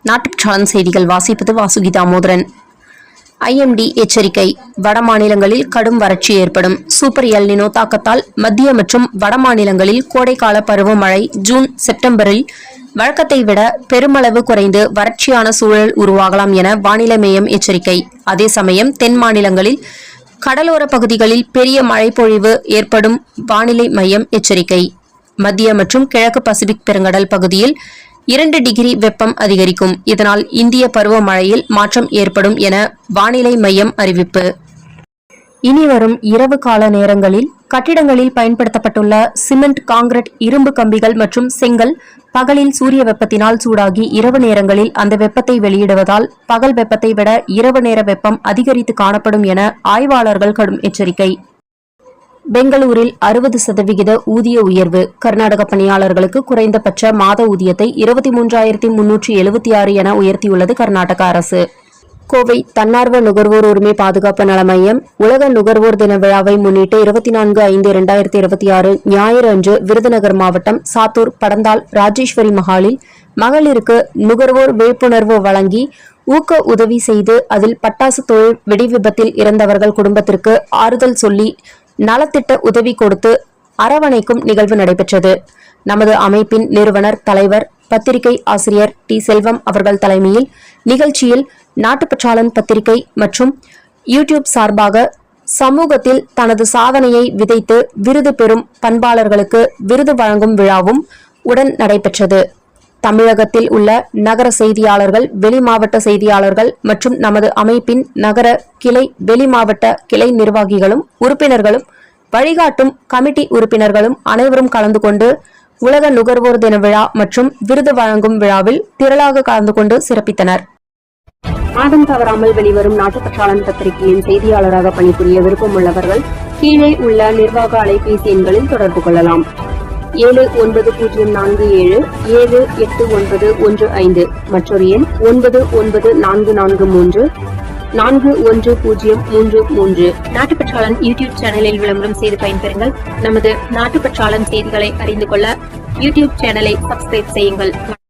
நாட்டுச்சாளன் செய்திகள் வாசிப்பது வாசுகி தாமோதரன். ஐஎம்டி எச்சரிக்கை: வட மாநிலங்களில் கடும் வறட்சி ஏற்படும். சூப்பர் எல் நினோ தாக்கத்தால் மத்திய மற்றும் வட மாநிலங்களில் கோடைக்கால பருவமழை ஜூன் செப்டம்பரில் வழக்கத்தை விட பெருமளவு குறைந்து வறட்சியான சூழல் உருவாகலாம் என வானிலை மையம் எச்சரிக்கை. அதே சமயம் தென் மாநிலங்களில் கடலோர பகுதிகளில் பெரிய மழைப்பொழிவு ஏற்படும் வானிலை மையம் எச்சரிக்கை. மத்திய மற்றும் கிழக்கு பசிபிக் பெருங்கடல் பகுதியில் 2 டிகிரி வெப்பம் அதிகரிக்கும். இதனால் இந்திய பருவமழையில் மாற்றம் ஏற்படும் என வானிலை மையம் அறிவிப்பு. இனிவரும் இரவு கால நேரங்களில் கட்டிடங்களில் பயன்படுத்தப்பட்டுள்ள சிமெண்ட், காங்கிரீட், இரும்பு கம்பிகள் மற்றும் செங்கல் பகலில் சூரிய வெப்பத்தினால் சூடாகி இரவு நேரங்களில் அந்த வெப்பத்தை வெளியிடுவதால் பகல் வெப்பத்தை விட இரவு நேர வெப்பம் அதிகரித்து காணப்படும் என ஆய்வாளர்கள் கடும் எச்சரிக்கை. பெங்களூரில் 60% ஊதிய உயர்வு. கர்நாடக பணியாளர்களுக்கு குறைந்தபட்ச மாத ஊதியத்தை 23,376 என உயர்த்தியுள்ளது கர்நாடக அரசு. கோவை தன்னார்வ நுகர்வோர் உரிமை பாதுகாப்பு நல மையம் உலக நுகர்வோர் தின விழாவை முன்னிட்டு 24/5/2026 ஞாயிறு அன்று விருதுநகர் மாவட்டம் சாத்தூர் படந்தால் ராஜேஸ்வரி மஹாலில் மகளிருக்கு நுகர்வோர் விழிப்புணர்வு வழங்கி ஊக்க உதவி செய்து அதில் பட்டாசு தொழில் வெடி விபத்தில் இறந்தவர்கள் குடும்பத்திற்கு ஆறுதல் சொல்லி நலத்திட்ட உதவி கொடுத்து அரவணைக்கும் நிகழ்வு நடைபெற்றது. நமது அமைப்பின் நிறுவனர், தலைவர், பத்திரிகை ஆசிரியர் டி. செல்வம் அவர்கள் தலைமையில் நிகழ்ச்சியில் நாட்டுப்பற்றாளன் பத்திரிகை மற்றும் யூடியூப் சார்பாக சமூகத்தில் தனது சாதனையை விதைத்து விருது பெறும் பண்பாளர்களுக்கு விருது வழங்கும் விழாவும் உடன் நடைபெற்றது. தமிழகத்தில் உள்ள நகர செய்தியாளர்கள், வெளி மாவட்ட செய்தியாளர்கள் மற்றும் நமது அமைப்பின் நகர கிளை, வெளி மாவட்ட கிளை நிர்வாகிகளும் உறுப்பினர்களும் வழிகாட்டும் கமிட்டி உறுப்பினர்களும் அனைவரும் கலந்து கொண்டு உலக நுகர்வோர் தின விழா மற்றும் விருது வழங்கும் விழாவில் திரளாக கலந்து கொண்டு சிறப்பித்தனர். மாதம் தவறாமல் வெளிவரும் நாட்டுப்பற்றாளன் பத்திரிகையின் செய்தியாளராக பணிபுரிய விருப்பமுள்ளவர்கள் கீழே உள்ள நிர்வாக அலைபேசி எண்களில் தொடர்பு கொள்ளலாம். 7904478915 மற்றொரு எண் 9944341033. நாட்டுப்பற்றாளன் யூடியூப் சேனலில் விளம்பரம் செய்து பயன்பெறுங்கள். நமது நாட்டுப்பற்றாளன் செய்திகளை அறிந்து கொள்ள யூடியூப் சேனலை சப்ஸ்கிரைப் செய்யுங்கள்.